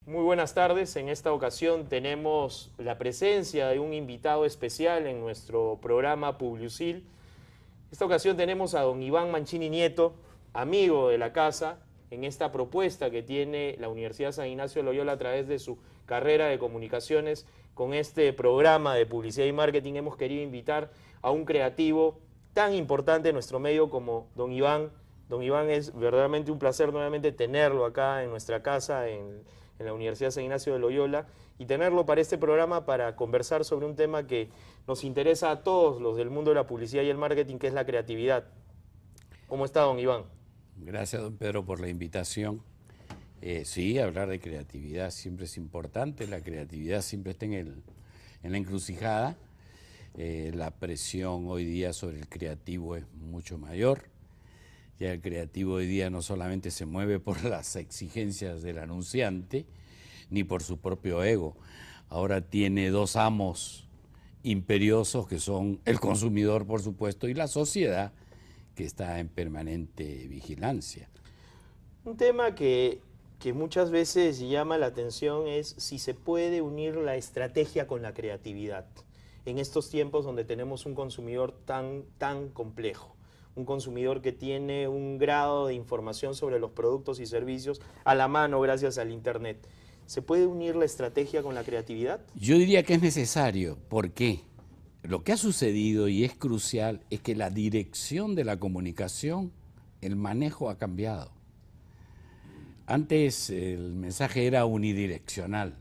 Muy buenas tardes. En esta ocasión tenemos la presencia de un invitado especial en nuestro programa Publiusil. En esta ocasión tenemos a don Iván Mancini Nieto, amigo de la casa, en esta propuesta que tiene la Universidad San Ignacio de Loyola a través de su carrera de comunicaciones. Con este programa de publicidad y marketing hemos querido invitar a un creativo tan importante en nuestro medio como don Iván. Don Iván, es verdaderamente un placer nuevamente tenerlo acá en nuestra casa, en la Universidad San Ignacio de Loyola, y tenerlo para este programa para conversar sobre un tema que nos interesa a todos los del mundo de la publicidad y el marketing, que es la creatividad. ¿Cómo está, don Iván? Gracias, don Pedro, por la invitación. Sí, hablar de creatividad siempre es importante, la creatividad siempre está en la encrucijada. La presión hoy día sobre el creativo es mucho mayor. Ya el creativo hoy día no solamente se mueve por las exigencias del anunciante, ni por su propio ego. Ahora tiene dos amos imperiosos que son el consumidor, por supuesto, y la sociedad, que está en permanente vigilancia. Un tema que muchas veces llama la atención es si se puede unir la estrategia con la creatividad en estos tiempos donde tenemos un consumidor tan complejo. Un consumidor que tiene un grado de información sobre los productos y servicios a la mano gracias al Internet. ¿Se puede unir la estrategia con la creatividad? Yo diría que es necesario. ¿Por qué? Lo que ha sucedido y es crucial es que la dirección de la comunicación, el manejo ha cambiado. Antes el mensaje era unidireccional.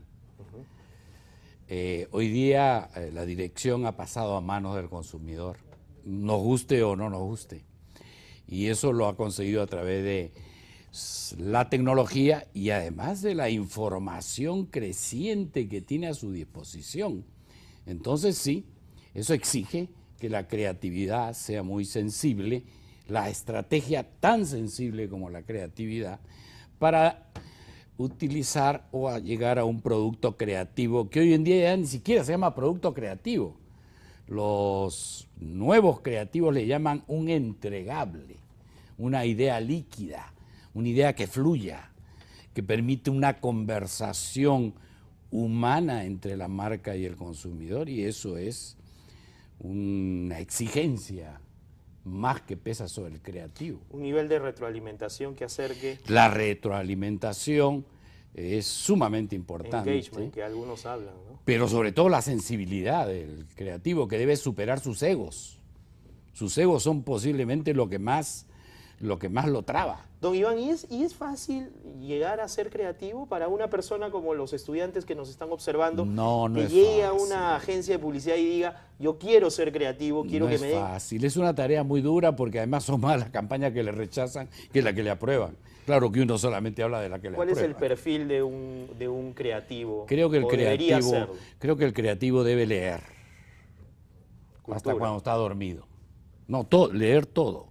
Hoy día la dirección ha pasado a manos del consumidor, nos guste o no nos guste. Y eso lo ha conseguido a través de la tecnología y además de la información creciente que tiene a su disposición. Entonces sí, eso exige que la creatividad sea muy sensible, la estrategia tan sensible como la creatividad, para utilizar o a llegar a un producto creativo que hoy en día ya ni siquiera se llama producto creativo. Los nuevos creativos le llaman un entregable, una idea líquida, una idea que fluya, que permite una conversación humana entre la marca y el consumidor, y eso es una exigencia más que pesa sobre el creativo. Un nivel de retroalimentación que acerque... La retroalimentación es sumamente importante. Engagement, que algunos hablan, ¿no? Pero sobre todo la sensibilidad del creativo, que debe superar sus egos. Sus egos son posiblemente lo que más lo traba. Don Iván, ¿y es fácil llegar a ser creativo para una persona como los estudiantes que nos están observando? No que es llegue a fácil. una agencia de publicidad y diga, yo quiero ser creativo, quiero No que es me den... fácil, es una tarea muy dura porque además son más las campañas que le rechazan que las que le aprueban. Claro que uno solamente habla de la que le ¿Cuál aprueban. es el perfil de un creativo? Creo que ¿O debería serlo? creo que el creativo debe leer Cultura. hasta cuando está dormido. No, leer todo.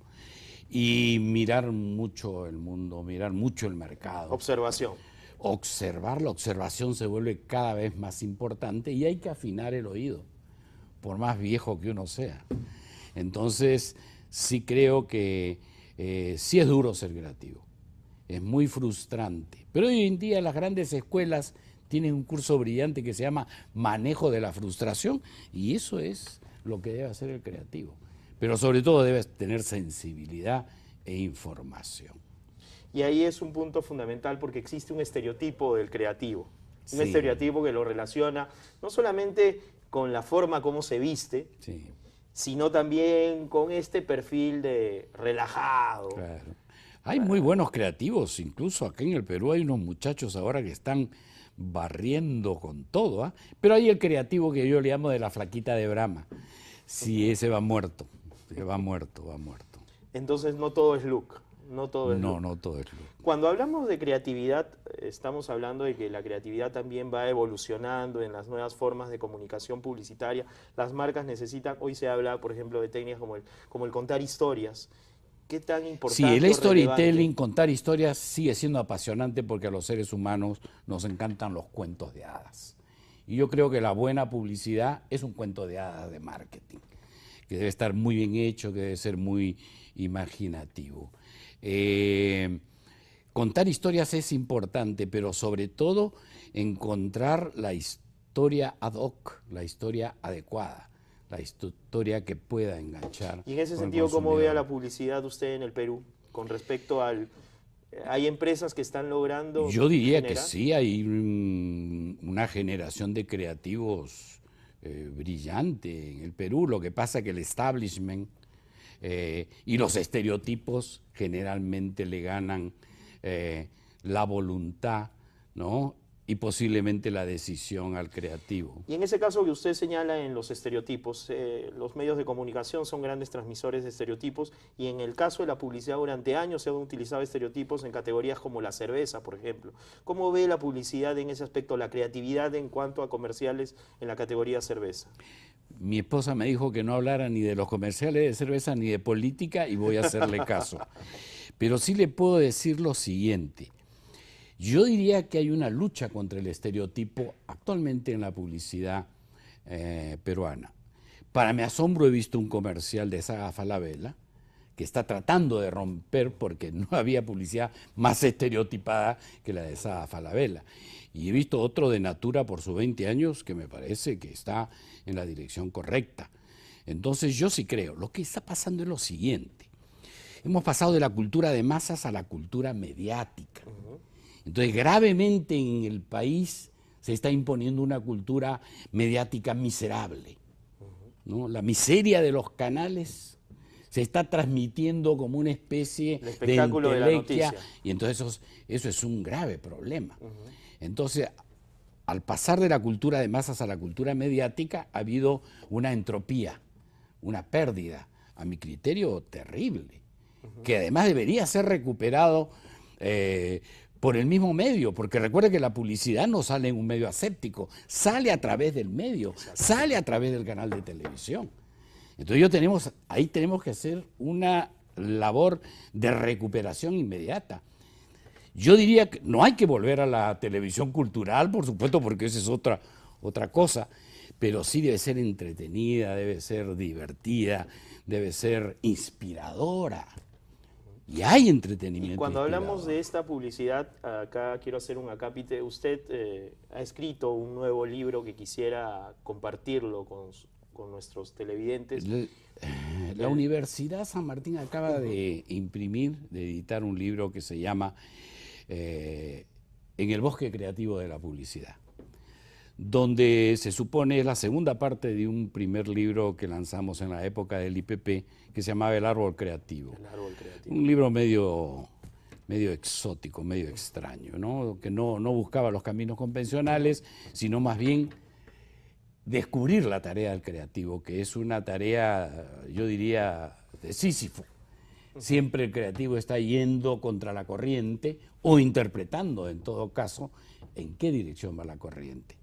Y mirar mucho el mundo, mirar mucho el mercado. Observación. Observar, la observación se vuelve cada vez más importante y hay que afinar el oído, por más viejo que uno sea. Entonces, sí creo que sí es duro ser creativo, es muy frustrante. Pero hoy en día las grandes escuelas tienen un curso brillante que se llama Manejo de la Frustración, y eso es lo que debe hacer el creativo. Pero sobre todo debes tener sensibilidad e información. Y ahí es un punto fundamental porque existe un estereotipo del creativo. Un Sí. estereotipo que lo relaciona no solamente con la forma como se viste, Sí, sino también con este perfil de relajado. claro. Hay muy buenos creativos, incluso aquí en el Perú hay unos muchachos ahora que están barriendo con todo, ¿ah? Pero hay el creativo que yo le llamo de la flaquita de Brahma. Sí, ese va muerto, va muerto. Entonces no todo es look. No todo es look. No todo es look. Cuando hablamos de creatividad, estamos hablando de que la creatividad también va evolucionando en las nuevas formas de comunicación publicitaria. Las marcas necesitan, hoy se habla, por ejemplo, de técnicas como el contar historias. ¿Qué tan importante? Sí, el o storytelling, relevante? contar historias sigue siendo apasionante porque a los seres humanos nos encantan los cuentos de hadas. Y yo creo que la buena publicidad es un cuento de hadas de marketing, que debe estar muy bien hecho, que debe ser muy imaginativo. Contar historias es importante, pero sobre todo encontrar la historia ad hoc, la historia adecuada, la historia que pueda enganchar. Y en ese con el sentido, ¿cómo ve consumidor. a la publicidad usted en el Perú con respecto al... ¿Hay empresas que están logrando Yo diría que generar? sí, hay una generación de creativos brillante en el Perú. Lo que pasa es que el establishment y los estereotipos generalmente le ganan la voluntad, ¿no? Y posiblemente la decisión al creativo. Y en ese caso que usted señala en los estereotipos, los medios de comunicación son grandes transmisores de estereotipos y en el caso de la publicidad durante años se han utilizado estereotipos en categorías como la cerveza, por ejemplo. ¿Cómo ve la publicidad en ese aspecto, la creatividad en cuanto a comerciales en la categoría cerveza? Mi esposa me dijo que no hablara ni de los comerciales de cerveza ni de política y voy a hacerle caso. Pero sí le puedo decir lo siguiente. Yo diría que hay una lucha contra el estereotipo actualmente en la publicidad peruana. Para mi asombro he visto un comercial de Saga Falabella que está tratando de romper porque no había publicidad más estereotipada que la de Saga Falabella. Y he visto otro de Natura por sus 20 años que me parece que está en la dirección correcta. Entonces yo sí creo, lo que está pasando es lo siguiente. Hemos pasado de la cultura de masas a la cultura mediática. Entonces, gravemente en el país se está imponiendo una cultura mediática miserable, ¿no? La miseria de los canales se está transmitiendo como una especie El espectáculo de la entelequia, noticia. y entonces eso es un grave problema. Entonces, al pasar de la cultura de masas a la cultura mediática, ha habido una entropía, una pérdida, a mi criterio, terrible, que además debería ser recuperado por el mismo medio, porque recuerde que la publicidad no sale en un medio aséptico, sale a través del medio, sale a través del canal de televisión. Entonces ahí tenemos que hacer una labor de recuperación inmediata. Yo diría que no hay que volver a la televisión cultural, por supuesto, porque esa es otra cosa, pero sí debe ser entretenida, debe ser divertida, debe ser inspiradora. Y hay entretenimiento. Y cuando hablamos inspirador. de esta publicidad, acá quiero hacer un acápite. Usted ha escrito un nuevo libro que quisiera compartirlo con nuestros televidentes. La Universidad San Martín acaba de imprimir, de editar un libro que se llama En el bosque creativo de la publicidad, donde se supone es la segunda parte de un primer libro que lanzamos en la época del IPP, que se llamaba El árbol creativo. El árbol creativo. Un libro medio exótico, medio extraño, ¿no? Que no buscaba los caminos convencionales, sino más bien descubrir la tarea del creativo, que es una tarea, yo diría, de Sísifo. Siempre el creativo está yendo contra la corriente o interpretando, en todo caso, en qué dirección va la corriente.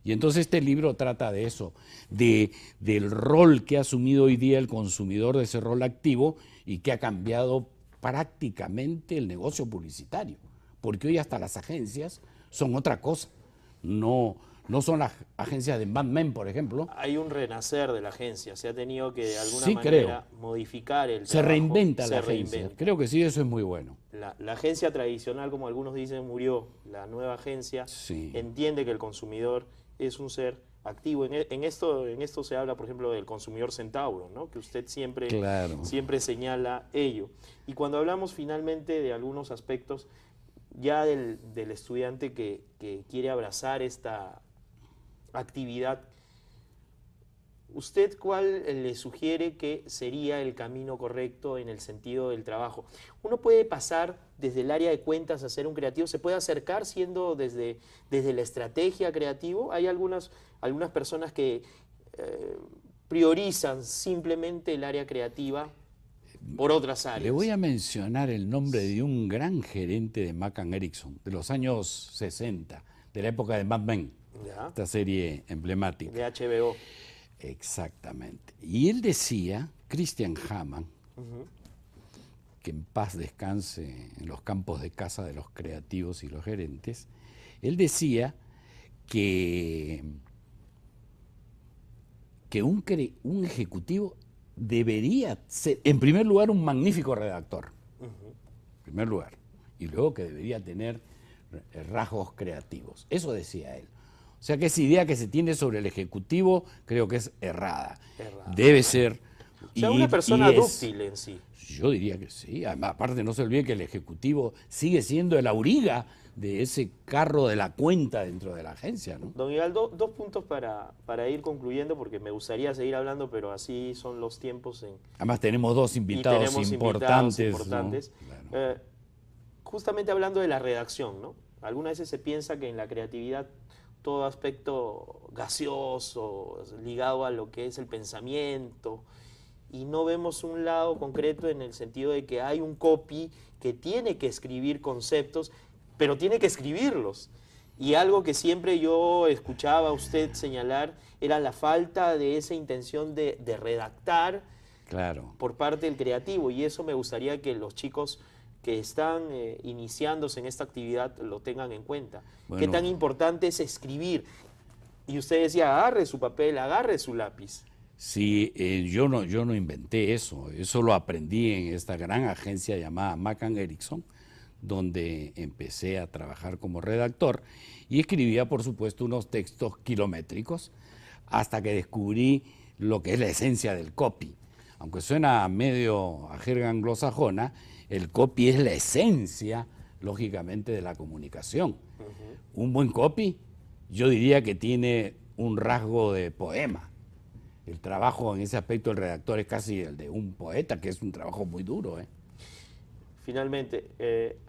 Y entonces este libro trata de eso, del rol que ha asumido hoy día el consumidor, de ese rol activo, y que ha cambiado prácticamente el negocio publicitario, porque hoy hasta las agencias son otra cosa, no son las agencias de Mad Men, por ejemplo. Hay un renacer de la agencia, se ha tenido que de alguna Sí, manera modificar el Se trabajo. reinventa Se la agencia, reinventa. creo que sí, eso es muy bueno. La agencia tradicional, como algunos dicen, murió. La nueva agencia Sí. entiende que el consumidor es un ser activo. En esto se habla, por ejemplo, del consumidor centauro, ¿no? Que usted siempre, Claro. siempre señala ello. Y cuando hablamos finalmente de algunos aspectos ya del estudiante que quiere abrazar esta actividad, ¿usted cuál le sugiere que sería el camino correcto en el sentido del trabajo? ¿Uno puede pasar desde el área de cuentas a ser un creativo? ¿Se puede acercar siendo desde la estrategia creativo? Hay algunas personas que priorizan simplemente el área creativa por otras áreas. Le voy a mencionar el nombre de un gran gerente de McCann Erickson, de los años 60, de la época de Mad Men, ¿Ya? esta serie emblemática. De HBO. Exactamente. Y él decía, Christian Hamann, que en paz descanse en los campos de caza de los creativos y los gerentes, él decía que un ejecutivo debería ser, en primer lugar, un magnífico redactor, en primer lugar, y luego que debería tener rasgos creativos. Eso decía él. O sea que esa idea que se tiene sobre el Ejecutivo creo que es errada. Debe ser... O sea, una persona dúctil en sí. Yo diría que sí. Además, aparte, no se olvide que el Ejecutivo sigue siendo el auriga de ese carro de la cuenta dentro de la agencia, ¿no? Don Higaldo, dos puntos para ir concluyendo, porque me gustaría seguir hablando, pero así son los tiempos. Además, tenemos dos invitados importantes. ¿no? Claro. Justamente hablando de la redacción, ¿no? Algunas veces se piensa que en la creatividad todo aspecto gaseoso, ligado a lo que es el pensamiento, y no vemos un lado concreto en el sentido de que hay un copy que tiene que escribir conceptos, pero tiene que escribirlos. Y algo que siempre yo escuchaba a usted señalar era la falta de esa intención de redactar, claro, por parte del creativo, y eso me gustaría que los chicos que están iniciándose en esta actividad lo tengan en cuenta. Bueno, ¿qué tan importante es escribir? Y usted decía, agarre su papel, agarre su lápiz. Sí, yo no inventé eso lo aprendí en esta gran agencia llamada McCann Erickson, donde empecé a trabajar como redactor y escribía, por supuesto, unos textos kilométricos hasta que descubrí lo que es la esencia del copy. Aunque suena medio a jerga anglosajona, el copy es la esencia, lógicamente, de la comunicación. Un buen copy, yo diría que tiene un rasgo de poema. El trabajo en ese aspecto del redactor es casi el de un poeta, que es un trabajo muy duro, ¿eh? Finalmente,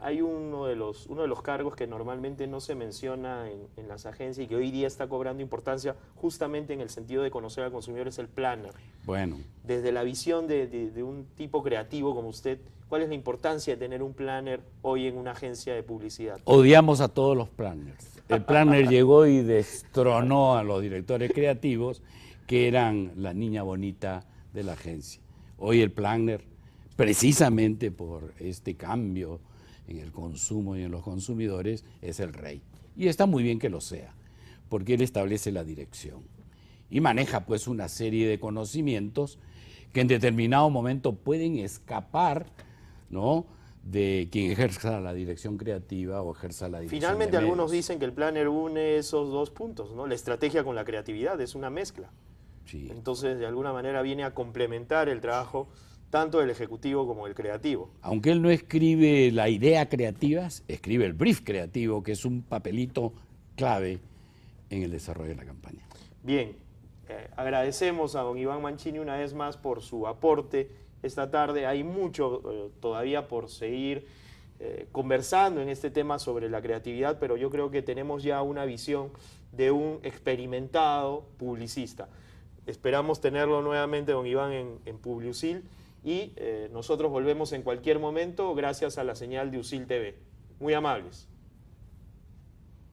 hay uno de los cargos que normalmente no se menciona en las agencias y que hoy día está cobrando importancia justamente en el sentido de conocer al consumidor, es el planner. Bueno. Desde la visión de un tipo creativo como usted, ¿cuál es la importancia de tener un planner hoy en una agencia de publicidad? Odiamos a todos los planners. El planner llegó y destronó a los directores creativos, que eran la niña bonita de la agencia. Hoy el planner, precisamente por este cambio en el consumo y en los consumidores, es el rey. Y está muy bien que lo sea, porque él establece la dirección y maneja pues una serie de conocimientos que en determinado momento pueden escapar, ¿no?, de quien ejerza la dirección creativa o ejerza la dirección. Finalmente algunos dicen que el planner une esos dos puntos, ¿no? La estrategia con la creatividad, es una mezcla. Sí. Entonces, de alguna manera viene a complementar el trabajo tanto del ejecutivo como del creativo. Aunque él no escribe la idea creativa, escribe el brief creativo, que es un papelito clave en el desarrollo de la campaña. Bien, agradecemos a don Iván Mancini una vez más por su aporte esta tarde. Hay mucho todavía por seguir conversando en este tema sobre la creatividad, pero yo creo que tenemos ya una visión de un experimentado publicista. Esperamos tenerlo nuevamente, don Iván, en Publiusil, y nosotros volvemos en cualquier momento gracias a la señal de USIL TV. Muy amables.